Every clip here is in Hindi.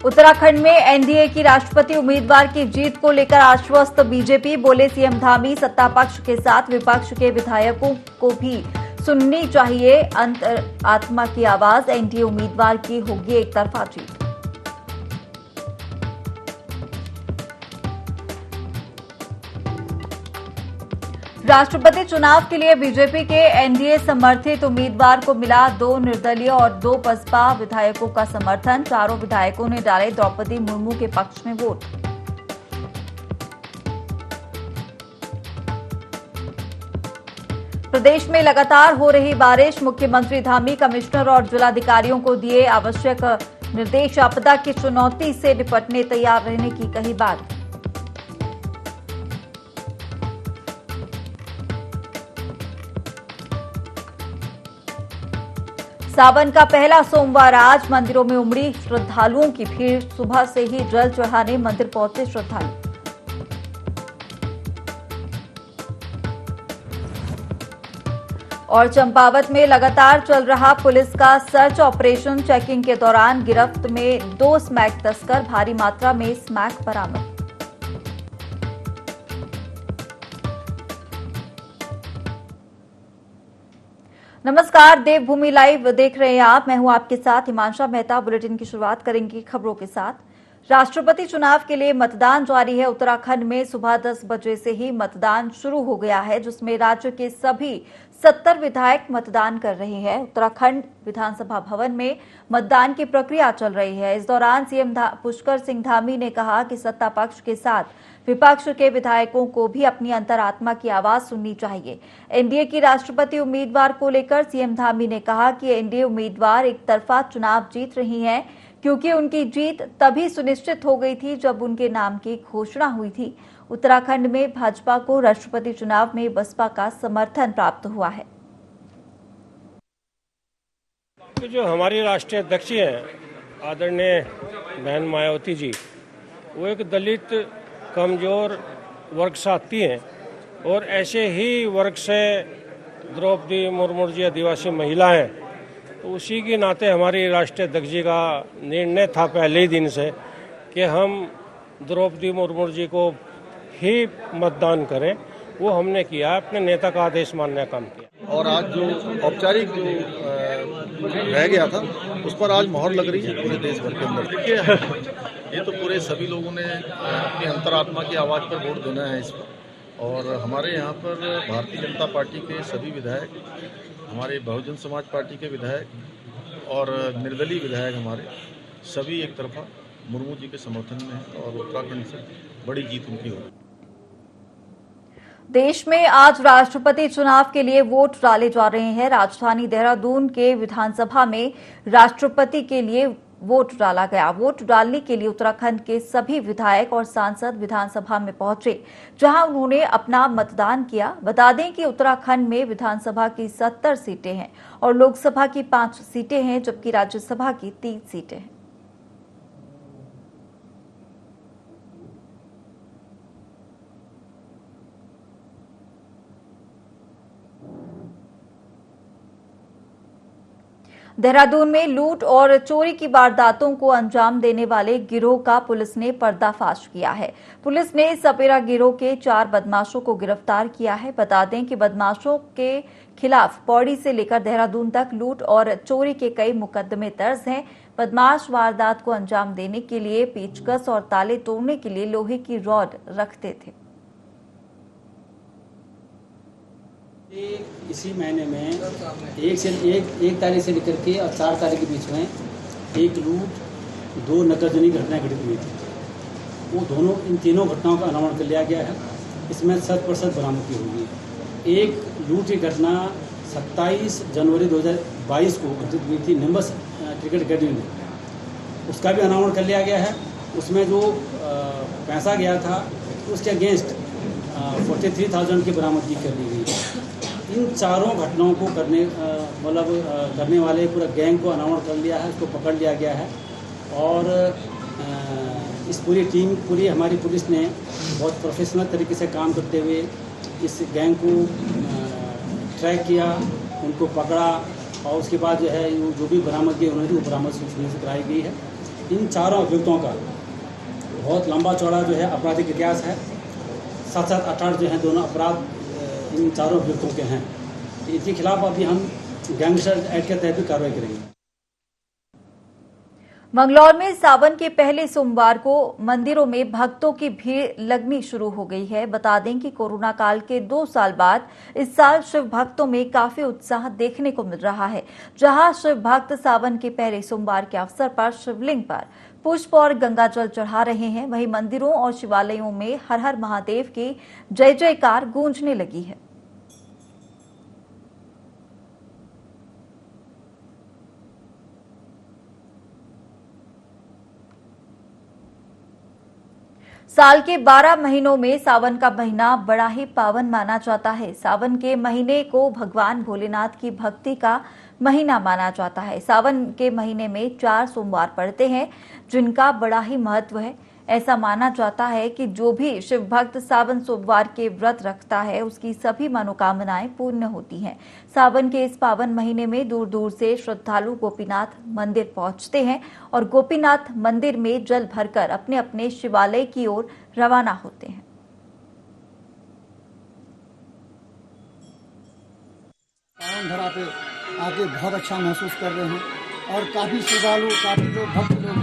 उत्तराखंड में एनडीए की राष्ट्रपति उम्मीदवार की जीत को लेकर आश्वस्त बीजेपी। बोले सीएम धामी, सत्ता पक्ष के साथ विपक्ष के विधायकों को भी सुननी चाहिए अंतरात्मा की आवाज। एनडीए उम्मीदवार की होगी एक तरफा जीत। राष्ट्रपति चुनाव के लिए बीजेपी के एनडीए समर्थित उम्मीदवार को मिला 2 निर्दलीय और 2 बसपा विधायकों का समर्थन। चारों विधायकों ने डाले द्रौपदी मुर्मू के पक्ष में वोट। प्रदेश में लगातार हो रही बारिश। मुख्यमंत्री धामी कमिश्नर और जिलाधिकारियों को दिए आवश्यक निर्देश। आपदा की चुनौती से निपटने तैयार रहने की कही बात। सावन का पहला सोमवार आज। मंदिरों में उमड़ी श्रद्धालुओं की भीड़। सुबह से ही जल चढ़ाने मंदिर पहुंचे श्रद्धालु। और चंपावत में लगातार चल रहा पुलिस का सर्च ऑपरेशन। चेकिंग के दौरान गिरफ्त में 2 स्मैक तस्कर। भारी मात्रा में स्मैक बरामद। नमस्कार, देवभूमि लाइव देख रहे हैं आप। मैं हूं आपके साथ हिमांशा मेहता। बुलेटिन की शुरुआत करेंगे खबरों के साथ। राष्ट्रपति चुनाव के लिए मतदान जारी है। उत्तराखंड में सुबह 10 बजे से ही मतदान शुरू हो गया है, जिसमें राज्य के सभी 70 विधायक मतदान कर रहे हैं। उत्तराखंड विधानसभा भवन में मतदान की प्रक्रिया चल रही है। इस दौरान सीएम पुष्कर सिंह धामी ने कहा कि सत्ता पक्ष के साथ विपक्ष के विधायकों को भी अपनी अंतरात्मा की आवाज सुननी चाहिए। एनडीए की राष्ट्रपति उम्मीदवार को लेकर सीएम धामी ने कहा कि एनडीए उम्मीदवार एक तरफा चुनाव जीत रही हैं, क्योंकि उनकी जीत तभी सुनिश्चित हो गई थी जब उनके नाम की घोषणा हुई थी। उत्तराखंड में भाजपा को राष्ट्रपति चुनाव में बसपा का समर्थन प्राप्त हुआ है। जो हमारी राष्ट्रीय अध्यक्ष हैं आदरणीय बहन मायावती जी, वो एक दलित कमजोर वर्ग से आती हैं और ऐसे ही वर्ग से द्रौपदी मुर्मू जी आदिवासी महिला हैं। तो उसी के नाते हमारी राष्ट्रीय अध्यक्ष जी का निर्णय था पहले ही दिन से कि हम द्रौपदी मुर्मू जी को ही मतदान करें। वो हमने किया, अपने नेता का आदेश मानने का काम किया। और आज जो औपचारिक जो रह गया था उस पर आज मोहर लग रही है पूरे देश भर के अंदर। देखिए, ये तो पूरे सभी लोगों ने अपनी अंतरात्मा की आवाज़ पर वोट देना है इस पर। और हमारे यहाँ पर भारतीय जनता पार्टी के सभी विधायक, हमारे बहुजन समाज पार्टी के विधायक और निर्दलीय विधायक हमारे सभी एक तरफा मुर्मू जी के समर्थन में है और उत्तराखंड से बड़ी जीत उनकी होगी। देश में आज राष्ट्रपति चुनाव के लिए वोट डाले जा रहे हैं। राजधानी देहरादून के विधानसभा में राष्ट्रपति के लिए वोट डाला गया। वोट डालने के लिए उत्तराखंड के सभी विधायक और सांसद विधानसभा में पहुंचे, जहां उन्होंने अपना मतदान किया। बता दें कि उत्तराखंड में विधानसभा की 70 सीटें हैं और लोकसभा की 5 सीटें हैं, जबकि राज्यसभा की 3 सीटें हैं। देहरादून में लूट और चोरी की वारदातों को अंजाम देने वाले गिरोह का पुलिस ने पर्दाफाश किया है। पुलिस ने सपेरा गिरोह के 4 बदमाशों को गिरफ्तार किया है। बता दें कि बदमाशों के खिलाफ पौड़ी से लेकर देहरादून तक लूट और चोरी के कई मुकदमे दर्ज हैं। बदमाश वारदात को अंजाम देने के लिए पेचकस और ताले तोड़ने के लिए लोहे की रॉड रखते थे। इसी महीने में एक तारीख से लेकर के और 4 तारीख के बीच में एक लूट, 2 नकदजनक घटनाएं घटित हुई थी। वो इन तीनों घटनाओं का अनावरण कर लिया गया है। इसमें 100% बरामदगी हुई। एक लूट की घटना 27 जनवरी 2022 को घटित हुई थी निम्बस क्रिकेट अकेडमी में, उसका भी अनावरण कर लिया गया है। उसमें जो पैसा गया था उसके अगेंस्ट 43,000 की बरामदगी कर ली गई। इन चारों घटनाओं को करने वाले पूरा गैंग को अनावरण कर लिया है, उसको पकड़ लिया गया है। और इस पूरी हमारी पुलिस ने बहुत प्रोफेशनल तरीके से काम करते हुए इस गैंग को ट्रैक किया, उनको पकड़ा और उसके बाद जो है जो भी बरामदगी उन्होंने वो बरामद सूचना से कराई गई है। इन चारों अभियुक्तों का बहुत लंबा चौड़ा जो है आपराधिक इतिहास है। 7-7, 8-8 जो है दोनों अपराध इन चारों अभियुक्तों के हैं। इनके खिलाफ अभी हम गैंगस्टर एक्ट के तहत भी कार्रवाई करेंगे। मंगलौर में सावन के पहले सोमवार को मंदिरों में भक्तों की भीड़ लगनी शुरू हो गई है। बता दें कि कोरोना काल के 2 साल बाद इस साल शिव भक्तों में काफी उत्साह देखने को मिल रहा है। जहां शिव भक्त सावन के पहले सोमवार के अवसर पर शिवलिंग पर पुष्प और गंगाजल चढ़ा रहे हैं, वहीं मंदिरों और शिवालयों में हर हर महादेव की जय जयकार गूंजने लगी है। साल के 12 महीनों में सावन का महीना बड़ा ही पावन माना जाता है। सावन के महीने को भगवान भोलेनाथ की भक्ति का महीना माना जाता है। सावन के महीने में 4 सोमवार पड़ते हैं, जिनका बड़ा ही महत्व है। ऐसा माना जाता है कि जो भी शिव भक्त सावन सोमवार के व्रत रखता है, उसकी सभी मनोकामनाएं पूर्ण होती हैं। सावन के इस पावन महीने में दूर दूर से श्रद्धालु गोपीनाथ मंदिर पहुंचते हैं और गोपीनाथ मंदिर में जल भरकर अपने अपने शिवालय की ओर रवाना होते हैं। सावन धरा पे आके बहुत अच्छा महसूस कर रहे हैं और काफ़ी श्रद्धालु, काफ़ी लोग भक्त लोग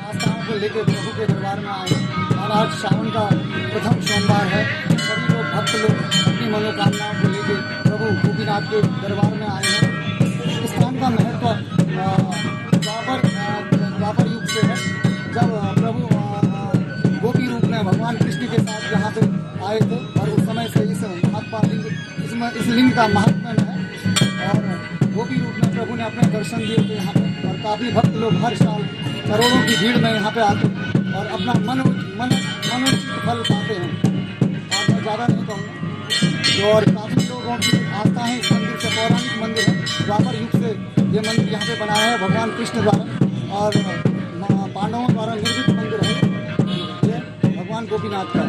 आस्थाओं को लेकर प्रभु के दरबार में आए और आज सावन का प्रथम सोमवार है। सभी लोग भक्त लोग अपनी मनोकामनाओं को लेकर प्रभु गोपीनाथ के दरबार में आए हैं। इस स्थान का महत्व द्वापर युग से है, जब प्रभु गोपी रूप में भगवान कृष्ण के साथ यहाँ पे आए थे और उस समय से इस महात्मा लिंग इस लिंग का महात्मा है और गोपी रूप में प्रभु ने अपने दर्शन दिए थे यहाँ पे और काफ़ी भक्त लोग हर साल करोड़ों की भीड़ में यहाँ पे आते हैं और अपना मनोचित फल पाते हैं। और मैं ज़्यादा नहीं कहूँगा और काफ़ी लोगों की आस्था है इस मंदिर से। पौराणिक मंदिर है, द्वापर युग से ये मंदिर यहाँ पे बनाया है भगवान कृष्ण द्वारा और पांडवों द्वारा निर्मित मंदिर है ये भगवान गोपीनाथ का।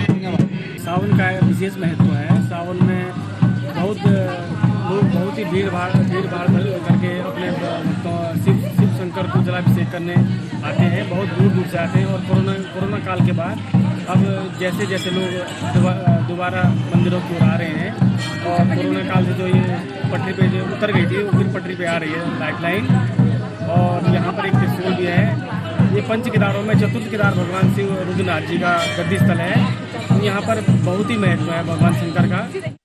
धन्यवाद। सावन का विशेष महत्व है। सावन में लोग बहुत ही भीड़ भाड़ करके अपने शिव शंकर को जलाभिषेक करने आते हैं। बहुत दूर दूर से आते हैं और कोरोना काल के बाद अब जैसे जैसे लोग दोबारा मंदिरों की ओर आ रहे हैं और कोरोना काल से जो ये पटरी पे जो उतर गई थी वो फिर पटरी पे आ रही है लाइफ लाइन। और यहाँ पर एक त्रिशूल भी है। ये पंच केदारों में चतुर्थ केदार भगवान शिव रुद्रनाथ जी का गद्दी स्थल है। यहाँ पर बहुत ही महत्व है भगवान शंकर का।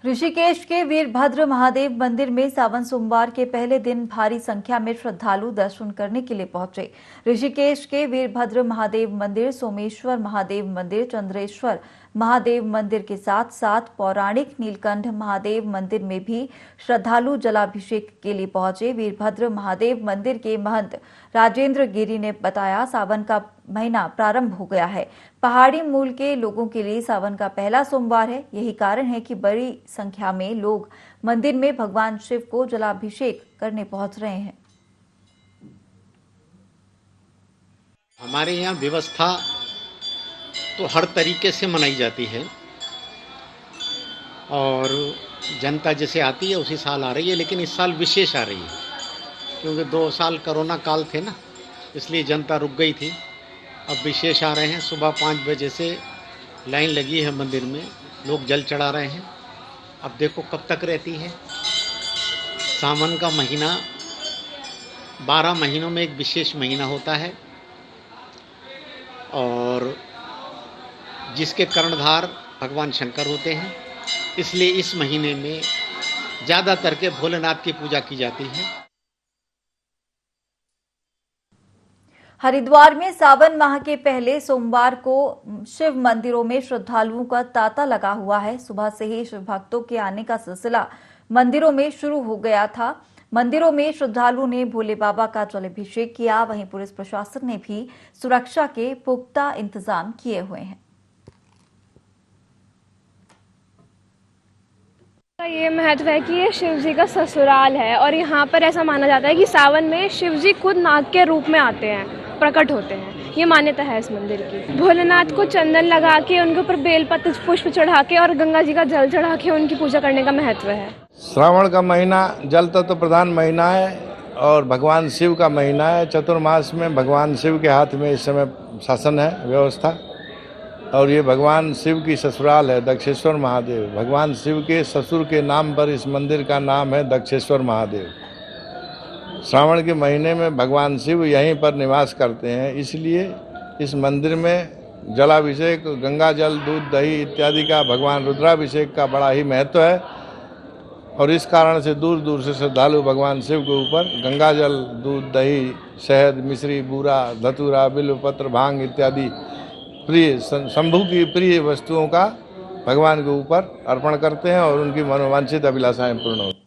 ऋषिकेश के वीरभद्र महादेव मंदिर में सावन सोमवार के पहले दिन भारी संख्या में श्रद्धालु दर्शन करने के लिए पहुंचे। ऋषिकेश के वीरभद्र महादेव मंदिर, सोमेश्वर महादेव मंदिर, चंद्रेश्वर महादेव मंदिर के साथ साथ पौराणिक नीलकंठ महादेव मंदिर में भी श्रद्धालु जलाभिषेक के लिए पहुंचे। वीरभद्र महादेव मंदिर के महंत राजेंद्र गिरी ने बताया, सावन का महीना प्रारंभ हो गया है। पहाड़ी मूल के लोगों के लिए सावन का पहला सोमवार है। यही कारण है कि बड़ी संख्या में लोग मंदिर में भगवान शिव को जलाभिषेक करने पहुंच रहे हैं। हमारे यहाँ व्यवस्था तो हर तरीके से मनाई जाती है और जनता जैसे आती है उसी साल आ रही है, लेकिन इस साल विशेष आ रही है क्योंकि 2 साल कोरोना काल थे ना, इसलिए जनता रुक गई थी। अब विशेष आ रहे हैं। सुबह 5 बजे से लाइन लगी है मंदिर में, लोग जल चढ़ा रहे हैं। अब देखो कब तक रहती है। सावन का महीना 12 महीनों में एक विशेष महीना होता है और जिसके कर्णधार भगवान शंकर होते हैं, इसलिए इस महीने में ज़्यादातर के भोलेनाथ की पूजा की जाती है। हरिद्वार में सावन माह के पहले सोमवार को शिव मंदिरों में श्रद्धालुओं का तांता लगा हुआ है। सुबह से ही शिव भक्तों के आने का सिलसिला मंदिरों में शुरू हो गया था। मंदिरों में श्रद्धालुओं ने भोले बाबा का जलाभिषेक किया। वहीं पुलिस प्रशासन ने भी सुरक्षा के पुख्ता इंतजाम किए हुए हैं। ये महत्व है कि ये शिव जी का ससुराल है और यहाँ पर ऐसा माना जाता है कि सावन में शिव जी खुद नाग के रूप में आते हैं, प्रकट होते हैं। ये मान्यता है इस मंदिर की। भोलेनाथ को चंदन लगा के उनके ऊपर बेलपत्र पुष्प चढ़ा के और गंगा जी का जल चढ़ा के उनकी पूजा करने का महत्व है। श्रावण का महीना जल तत्व प्रधान महीना है और भगवान शिव का महीना है। चतुर्मास में भगवान शिव के हाथ में इस समय शासन है, व्यवस्था, और ये भगवान शिव की ससुराल है दक्षेश्वर महादेव। भगवान शिव के ससुर के नाम पर इस मंदिर का नाम है दक्षेश्वर महादेव। श्रावण के महीने में भगवान शिव यहीं पर निवास करते हैं, इसलिए इस मंदिर में जलाभिषेक, गंगा जल, दूध, दही इत्यादि का, भगवान रुद्राभिषेक का बड़ा ही महत्व है। और इस कारण से दूर दूर से श्रद्धालु भगवान शिव के ऊपर गंगा जल, दूध, दही, शहद, मिश्री, बूरा, धतूरा, बिल्वपत्र, भांग इत्यादि प्रिय शंभू की प्रिय वस्तुओं का भगवान के ऊपर अर्पण करते हैं और उनकी मनोवांछित अभिलाषाएं पूर्ण होती हैं।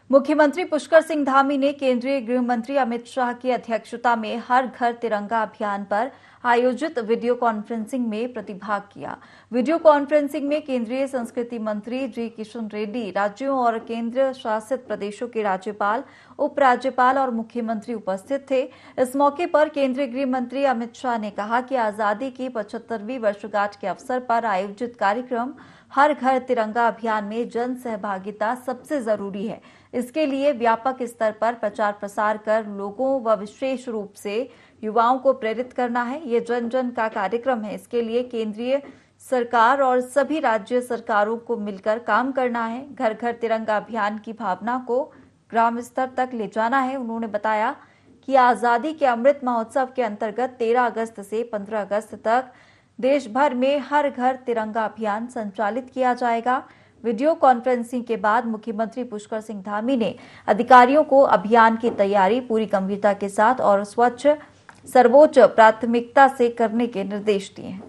मुख्यमंत्री पुष्कर सिंह धामी ने केंद्रीय गृह मंत्री अमित शाह की अध्यक्षता में हर घर तिरंगा अभियान पर आयोजित वीडियो कॉन्फ्रेंसिंग में प्रतिभाग किया। वीडियो कॉन्फ्रेंसिंग में केंद्रीय संस्कृति मंत्री जी किशन रेड्डी, राज्यों और केंद्र शासित प्रदेशों के राज्यपाल, उपराज्यपाल और मुख्यमंत्री उपस्थित थे। इस मौके पर केंद्रीय गृह मंत्री अमित शाह ने कहा कि आजादी की 75वीं वर्षगांठ के अवसर पर आयोजित कार्यक्रम हर घर तिरंगा अभियान में जन सहभागिता सबसे जरूरी है। इसके लिए व्यापक स्तर पर प्रचार प्रसार कर लोगों व विशेष रूप से युवाओं को प्रेरित करना है। ये जन जन का कार्यक्रम है। इसके लिए केंद्रीय सरकार और सभी राज्य सरकारों को मिलकर काम करना है। घर घर तिरंगा अभियान की भावना को ग्राम स्तर तक ले जाना है। उन्होंने बताया कि आजादी के अमृत महोत्सव के अंतर्गत 13 अगस्त से 15 अगस्त तक देश भर में हर घर तिरंगा अभियान संचालित किया जाएगा। वीडियो कॉन्फ्रेंसिंग के बाद मुख्यमंत्री पुष्कर सिंह धामी ने अधिकारियों को अभियान की तैयारी पूरी गंभीरता के साथ और स्वच्छ सर्वोच्च प्राथमिकता से करने के निर्देश दिए हैं।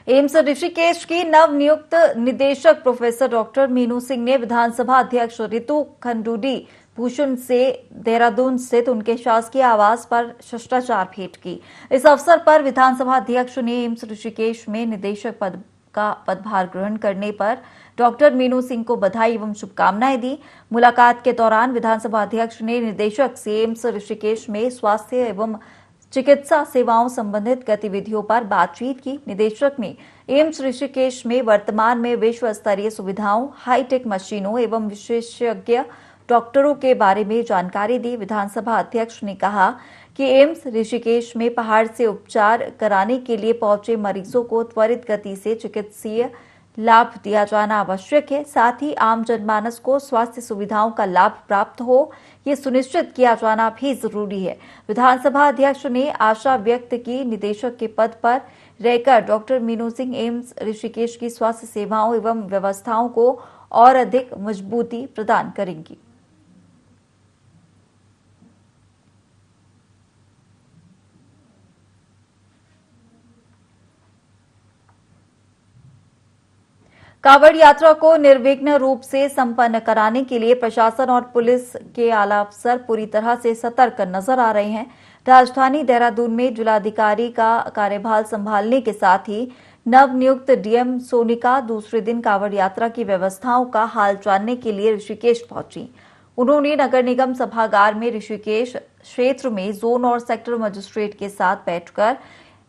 एम्स ऋषिकेश की नवनियुक्त निदेशक प्रोफेसर डॉक्टर मीनू सिंह ने विधानसभा अध्यक्ष रितु खंडूडी भूषण से देहरादून स्थित उनके शासकीय आवास पर शिष्टाचार भेंट की। इस अवसर पर विधानसभा अध्यक्ष ने एम्स ऋषिकेश में निदेशक पद का पदभार ग्रहण करने पर डॉक्टर मीनू सिंह को बधाई एवं शुभकामनाएं दी। मुलाकात के दौरान विधानसभा अध्यक्ष ने निदेशक से एम्स ऋषिकेश में स्वास्थ्य एवं चिकित्सा सेवाओं संबंधित गतिविधियों पर बातचीत की। निदेशक ने एम्स ऋषिकेश में वर्तमान में विश्व स्तरीय सुविधाओं, हाईटेक मशीनों एवं विशेषज्ञ डॉक्टरों के बारे में जानकारी दी। विधानसभा अध्यक्ष ने कहा कि एम्स ऋषिकेश में पहाड़ से उपचार कराने के लिए पहुंचे मरीजों को त्वरित गति से चिकित्सीय लाभ दिया जाना आवश्यक है। साथ ही आम जनमानस को स्वास्थ्य सुविधाओं का लाभ प्राप्त हो, ये सुनिश्चित किया जाना भी जरूरी है। विधानसभा अध्यक्ष ने आशा व्यक्त की निदेशक के पद पर रहकर डॉक्टर मीनू सिंह एम्स ऋषिकेश की स्वास्थ्य सेवाओं एवं व्यवस्थाओं को और अधिक मजबूती प्रदान करेंगी। कांवड़ यात्रा को निर्विघ्न रूप से संपन्न कराने के लिए प्रशासन और पुलिस के आला अफसर पूरी तरह से सतर्क नजर आ रहे हैं। राजधानी देहरादून में जिलाधिकारी का कार्यभार संभालने के साथ ही नवनियुक्त डीएम सोनिका दूसरे दिन कांवड़ यात्रा की व्यवस्थाओं का हाल जानने के लिए ऋषिकेश पहुंची। उन्होंने नगर निगम सभागार में ऋषिकेश क्षेत्र में जोन और सेक्टर मजिस्ट्रेट के साथ बैठकर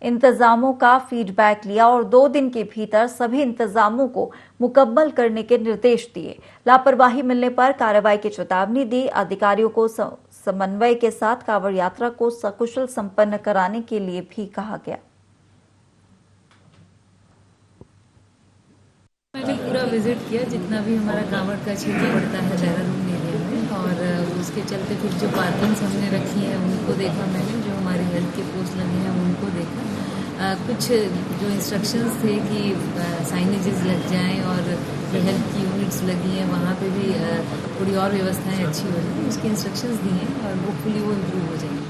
इंतजामों का फीडबैक लिया और 2 दिन के भीतर सभी इंतजामों को मुकम्मल करने के निर्देश दिए। लापरवाही मिलने पर कार्रवाई की चेतावनी दी। अधिकारियों को समन्वय के साथ कांवड़ यात्रा को सकुशल संपन्न कराने के लिए भी कहा गया। मैंने पूरा विजिट किया जितना भी हमारा कांवड़ का क्षेत्र पड़ता है देहरादून एरिया में, और उसके चलते फिर जो पार्किंग्स हमने रखी हैं उनको देखा मैंने, जो हमारे हेल्थ के पोस्ट लगे हैं उनको देखा। कुछ जो इंस्ट्रक्शंस थे कि साइनेजेस लग जाएं और जो हेल्थ की यूनिट्स लगी हैं वहाँ पे भी थोड़ी और व्यवस्थाएं अच्छी हो जाएं, उसके इंस्ट्रक्शंस दिए हैं और होपफुली वो इम्प्रूव हो जाएंगे।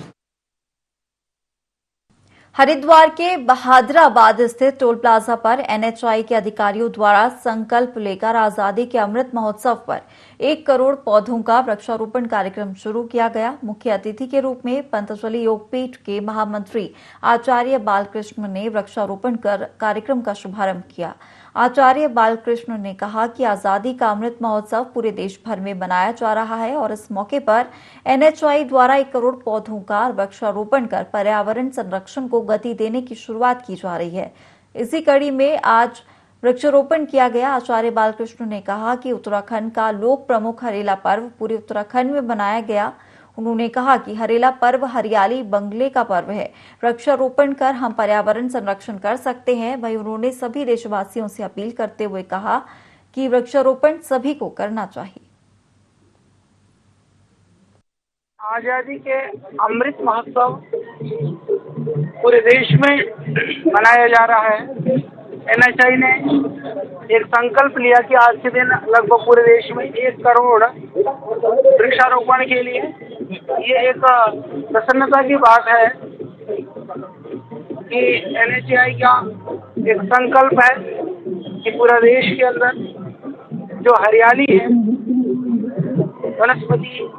हरिद्वार के बहादुराबाद स्थित टोल प्लाजा पर एनएचआई के अधिकारियों द्वारा संकल्प लेकर आजादी के अमृत महोत्सव पर 1 करोड़ पौधों का वृक्षारोपण कार्यक्रम शुरू किया गया। मुख्य अतिथि के रूप में पतंजलि योगपीठ के महामंत्री आचार्य बालकृष्ण ने वृक्षारोपण कर कार्यक्रम का शुभारंभ किया। आचार्य बालकृष्ण ने कहा कि आजादी का अमृत महोत्सव पूरे देश भर में मनाया जा रहा है और इस मौके पर NHI द्वारा 1 करोड़ पौधों का वृक्षारोपण कर पर्यावरण संरक्षण को गति देने की शुरुआत की जा रही है। इसी कड़ी में आज वृक्षारोपण किया गया। आचार्य बालकृष्ण ने कहा कि उत्तराखंड का लोक प्रमुख हरेला पर्व पूरे उत्तराखंड में मनाया गया। उन्होंने कहा कि हरेला पर्व हरियाली बंगले का पर्व है। वृक्षारोपण कर हम पर्यावरण संरक्षण कर सकते हैं। वहीं उन्होंने सभी देशवासियों से अपील करते हुए कहा कि वृक्षारोपण सभी को करना चाहिए। आजादी के अमृत महोत्सव पूरे देश में मनाया जा रहा है। NHI ने एक संकल्प लिया कि आज के दिन लगभग पूरे देश में 1 करोड़ वृक्षारोपण के लिए, ये एक प्रसन्नता की बात है कि NHI का एक संकल्प है कि पूरा देश के अंदर जो हरियाली है, वनस्पति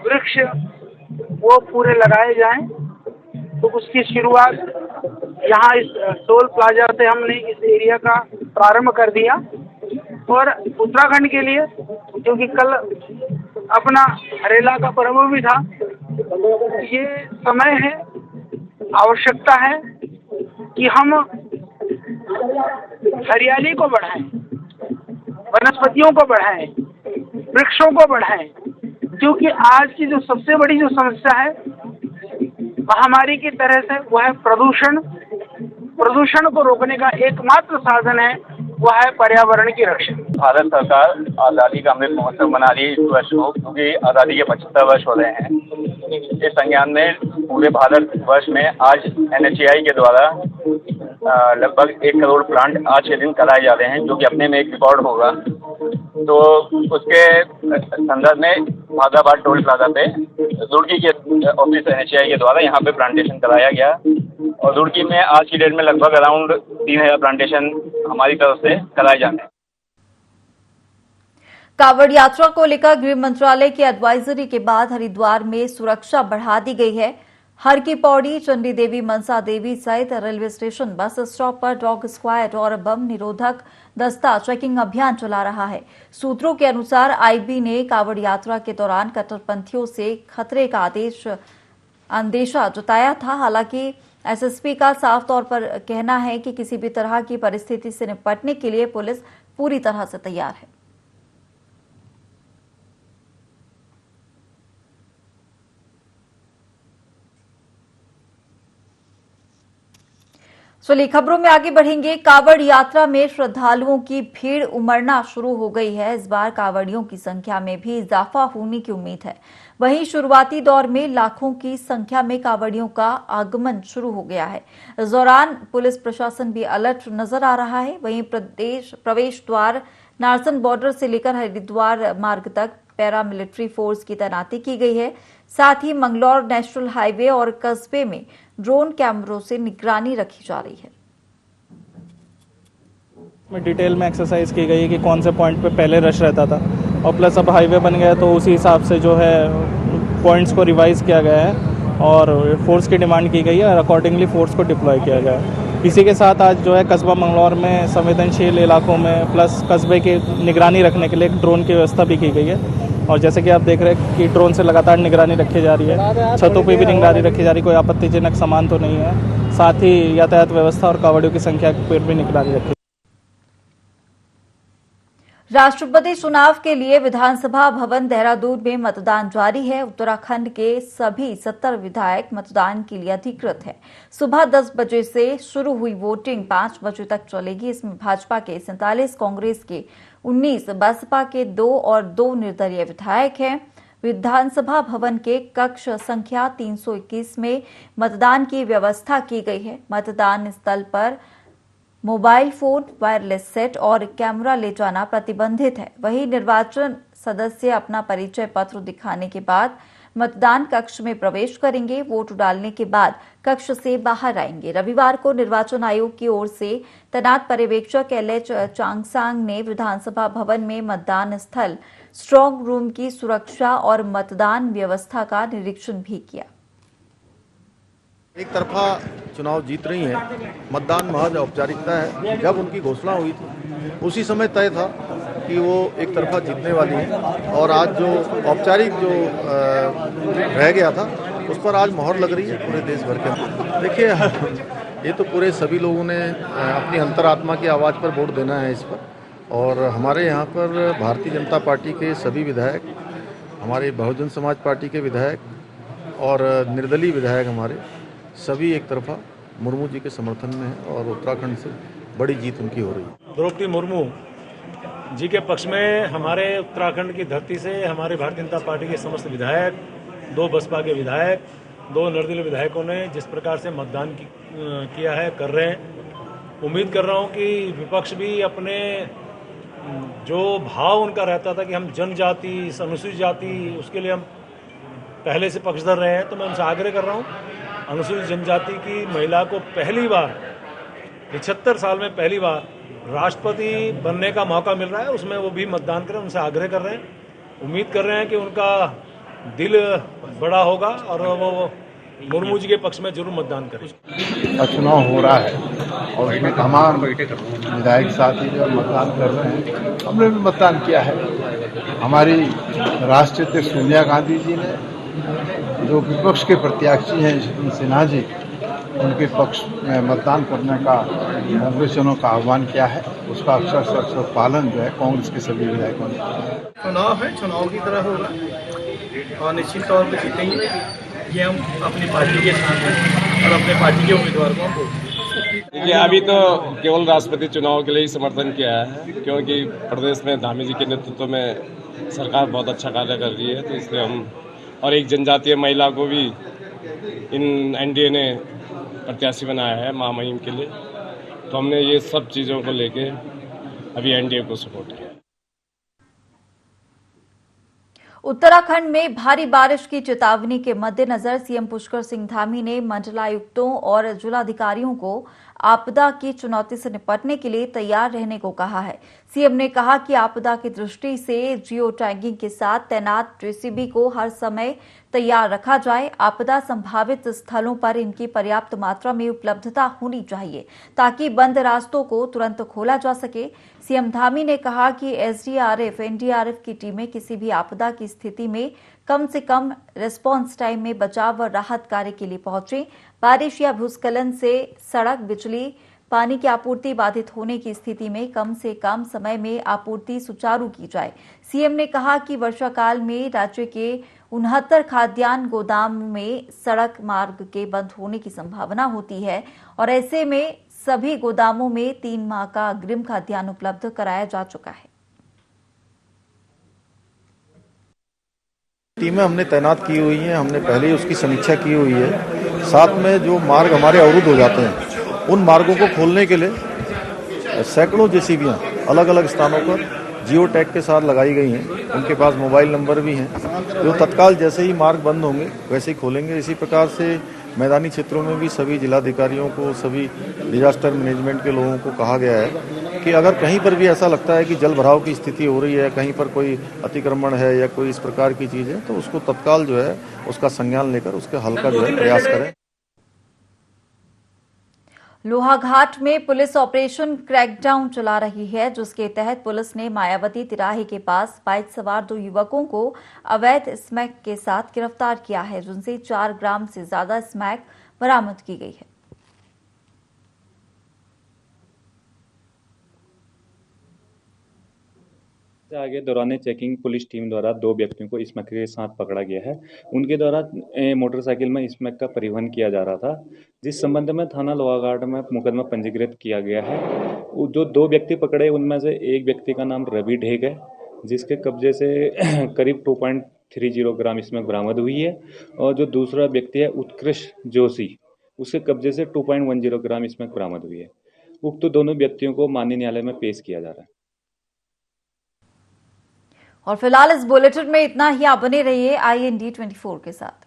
वृक्ष वो पूरे लगाए जाएं। तो उसकी शुरुआत यहाँ इस टोल प्लाजा से हमने इस एरिया का प्रारंभ कर दिया और उत्तराखंड के लिए, क्योंकि कल अपना हरेला का पर्व भी था, ये समय है, आवश्यकता है कि हम हरियाली को बढ़ाएं, वनस्पतियों को बढ़ाएं, वृक्षों को बढ़ाएं, क्योंकि आज की जो सबसे बड़ी जो समस्या है महामारी की तरह से वह है प्रदूषण। प्रदूषण को रोकने का एकमात्र साधन है वह है पर्यावरण की रक्षा। भारत सरकार आज़ादी का अमृत महोत्सव मना रही है इस वर्ष को, क्योंकि आज़ादी के 75 वर्ष हो रहे हैं। इस संज्ञान में पूरे भारत वर्ष में आज NHI के द्वारा लगभग 1 करोड़ प्लांट आज के दिन कराए जा रहे हैं, जो कि अपने में एक रिकॉर्ड होगा। तो उसके संदर्भ में भादाबाद टोल प्लाजा पे रुड़की के ऑफिस NHI के द्वारा यहाँ पे प्लांटेशन कराया गया और रुड़की में आज की डेट में लगभग अराउंड 3000 प्लांटेशन हमारी तरफ से कराए जाते हैं। कांवड़ यात्रा को लेकर गृह मंत्रालय की एडवाइजरी के बाद हरिद्वार में सुरक्षा बढ़ा दी गई है। हर की पौड़ी, चंडी देवी, मनसा देवी सहित रेलवे स्टेशन, बस स्टॉप पर डॉग स्क्वाड और बम निरोधक दस्ता चेकिंग अभियान चला रहा है। सूत्रों के अनुसार IB ने कांवड़ यात्रा के दौरान कट्टरपंथियों से खतरे का अंदेशा जताया था। हालांकि SSP का साफ तौर पर कहना है कि किसी भी तरह की परिस्थिति से निपटने के लिए पुलिस पूरी तरह से तैयार है। चलिए खबरों में आगे बढ़ेंगे। कांवड़ यात्रा में श्रद्धालुओं की भीड़ उमड़ना शुरू हो गई है। इस बार कांवड़ियों की संख्या में भी इजाफा होने की उम्मीद है। वहीं शुरुआती दौर में लाखों की संख्या में कांवड़ियों का आगमन शुरू हो गया है। इस दौरान पुलिस प्रशासन भी अलर्ट नजर आ रहा है। वहीं प्रवेश द्वार नारसन बॉर्डर से लेकर हरिद्वार मार्ग तक पैरामिलिट्री फोर्स की तैनाती की गई है। साथ ही मंगलौर नेशनल हाईवे और कस्बे में ड्रोन कैमरों से निगरानी रखी जा रही है। में डिटेल में एक्सरसाइज की गई है कि कौन से पॉइंट पे पहले रश रहता था और प्लस अब हाईवे बन गया तो उसी हिसाब से जो है पॉइंट्स को रिवाइज किया गया है और फोर्स की डिमांड की गई है और अकॉर्डिंगली फोर्स को डिप्लॉय किया गया है। इसी के साथ आज जो है कस्बा मंगलौर में संवेदनशील इलाकों में प्लस कस्बे की निगरानी रखने के लिए एक ड्रोन की व्यवस्था भी की गई है। और जैसे कि आप देख रहे हैं कि ड्रोन से लगातार निगरानी रखी जा रही है, छतों पे भी निगरानी रखी जा रही है, कोई आपत्तिजनक सामान तो नहीं है। साथ ही यातायात व्यवस्था और कांवड़ियों की संख्या पर भी निगरानी रखी। राष्ट्रपति चुनाव के लिए विधानसभा भवन देहरादून में मतदान जारी है। उत्तराखंड के सभी 70 विधायक मतदान के लिए अधिकृत हैं। सुबह 10 बजे से शुरू हुई वोटिंग 5 बजे तक चलेगी। इसमें भाजपा के 47, कांग्रेस के 19, बसपा के 2 और 2 निर्दलीय विधायक हैं। विधानसभा भवन के कक्ष संख्या 321 में मतदान की व्यवस्था की गई है। मतदान स्थल पर मोबाइल फोन, वायरलेस सेट और कैमरा ले जाना प्रतिबंधित है। वहीं निर्वाचन सदस्य अपना परिचय पत्र दिखाने के बाद मतदान कक्ष में प्रवेश करेंगे। वोट डालने के बाद कक्ष से बाहर आएंगे। रविवार को निर्वाचन आयोग की ओर से तैनात पर्यवेक्षक LH चांगसांग ने विधानसभा भवन में मतदान स्थल, स्ट्रांग रूम की सुरक्षा और मतदान व्यवस्था का निरीक्षण भी किया। एक तरफा चुनाव जीत रही हैं। मतदान महज औपचारिकता है। जब उनकी घोषणा हुई थी उसी समय तय था कि वो एक तरफा जीतने वाली है और आज जो औपचारिक जो रह गया था उस पर आज मोहर लग रही है पूरे देश भर के अंदर। देखिए, ये तो पूरे सभी लोगों ने अपनी अंतरात्मा की आवाज़ पर वोट देना है इस पर। और हमारे यहाँ पर भारतीय जनता पार्टी के सभी विधायक, हमारे बहुजन समाज पार्टी के विधायक और निर्दलीय विधायक हमारे सभी एक तरफा मुर्मू जी के समर्थन में है और उत्तराखंड से बड़ी जीत उनकी हो रही है। द्रौपदी मुर्मू जी के पक्ष में हमारे उत्तराखंड की धरती से हमारे भारतीय जनता पार्टी के समस्त विधायक, 2 बसपा के विधायक, 2 निर्दलीय विधायकों ने जिस प्रकार से मतदान किया है, कर रहे हैं। उम्मीद कर रहा हूं कि विपक्ष भी अपने जो भाव उनका रहता था कि हम जनजाति, अनुसूचित जाति, उसके लिए हम पहले से पक्षधर रहे हैं, तो मैं उनसे आग्रह कर रहा हूं, अनुसूचित जनजाति की महिला को पहली बार 75 साल में पहली बार राष्ट्रपति बनने का मौका मिल रहा है, उसमें वो भी मतदान करें। उनसे आग्रह कर रहे हैं। उम्मीद कर रहे हैं कि उनका दिल बड़ा होगा और वो मुर्मू जी के पक्ष में जरूर मतदान करें। चुनाव हो रहा है और उसमें तमाम विधायक साथी जो मतदान कर रहे हैं, हमने भी मतदान किया है। हमारी राष्ट्रीय अध्यक्ष सोनिया गांधी जी ने, जो विपक्ष के प्रत्याशी हैं शत्रुघ्न सिन्हा जी, उनके पक्ष में मतदान करने का कांग्रेसजनों का आह्वान किया है। उसका अक्सर पालन जो है कांग्रेस के सभी विधायकों ने किया। चुनाव है, चुनाव की तरह होगा और निश्चित तौर पर जीतेंगे। ये हम अपनी पार्टी के साथ हैं और अपने पार्टी के उम्मीदवार को हम देखिए, अभी तो केवल राष्ट्रपति चुनाव के लिए ही समर्थन किया है, क्योंकि प्रदेश में धामी जी के नेतृत्व में सरकार बहुत अच्छा कार्य कर रही है, तो इसलिए हम और एक जनजातीय महिला को भी इन एनडीए ने प्रत्याशी बनाया है महामहिम के लिए, तो हमने ये सब चीज़ों को लेके अभी एनडीए को सपोर्ट किया। उत्तराखंड में भारी बारिश की चेतावनी के मद्देनजर सीएम पुष्कर सिंह धामी ने मंडलायुक्तों और जिलाधिकारियों को आपदा की चुनौती से निपटने के लिए तैयार रहने को कहा है। सीएम ने कहा कि आपदा की दृष्टि से जियो टैगिंग के साथ तैनात जेसीबी को हर समय तैयार रखा जाए। आपदा संभावित स्थलों पर इनकी पर्याप्त मात्रा में उपलब्धता होनी चाहिए ताकि बंद रास्तों को तुरंत खोला जा सके। सीएम धामी ने कहा कि एसडीआरएफ, एनडीआरएफ की टीमें किसी भी आपदा की स्थिति में कम से कम रिस्पांस टाइम में बचाव और राहत कार्य के लिए पहुंचे। बारिश या भूस्खलन से सड़क, बिजली, पानी की आपूर्ति बाधित होने की स्थिति में कम से कम समय में आपूर्ति सुचारू की जाए। सीएम ने कहा कि वर्षाकाल में राज्य के 69 खाद्यान्न गोदाम में सड़क मार्ग के बंद होने की संभावना होती है और ऐसे में सभी गोदामों में 3 माह का अग्रिम खाद्यान्न उपलब्ध कराया जा चुका है। टीमें हमने तैनात की हुई हैं, हमने पहले ही उसकी समीक्षा की हुई है। साथ में जो मार्ग हमारे अवरुद्ध हो जाते हैं उन मार्गों को खोलने के लिए सैकड़ों जेसीबियां अलग अलग स्थानों पर जियो टैग के साथ लगाई गई हैं। उनके पास मोबाइल नंबर भी हैं जो तत्काल जैसे ही मार्ग बंद होंगे वैसे ही खोलेंगे। इसी प्रकार से मैदानी क्षेत्रों में भी सभी जिलाधिकारियों को, सभी डिजास्टर मैनेजमेंट के लोगों को कहा गया है कि अगर कहीं पर भी ऐसा लगता है कि जल भराव की स्थिति हो रही है, कहीं पर कोई अतिक्रमण है या कोई इस प्रकार की चीज़ है, तो उसको तत्काल जो है उसका संज्ञान लेकर उसके हल का जो है प्रयास करें। लोहाघाट में पुलिस ऑपरेशन क्रैकडाउन चला रही है, जिसके तहत पुलिस ने मायावती तिराहे के पास बाइक सवार 2 युवकों को अवैध स्मैक के साथ गिरफ्तार किया है, जिनसे 4 ग्राम से ज्यादा स्मैक बरामद की गई है। आगे दौरान चेकिंग पुलिस टीम द्वारा 2 व्यक्तियों को स्मैक के साथ पकड़ा गया है। उनके द्वारा मोटरसाइकिल में स्मैक का परिवहन किया जा रहा था, जिस संबंध में थाना लोहाघाट में मुकदमा पंजीकृत किया गया है। जो 2 व्यक्ति पकड़े उनमें से एक व्यक्ति का नाम रवि ढेग है, जिसके कब्जे से करीब 2.30 ग्राम स्मैक बरामद हुई है, और जो दूसरा व्यक्ति है उत्कृष्ट जोशी, उसके कब्जे से 2.10 ग्राम स्मैक बरामद हुई है। उक्त दोनों व्यक्तियों को माननीय न्यायालय में पेश किया जा रहा है। और फिलहाल इस बुलेटिन में इतना ही। आप बने रहिए IND24 के साथ।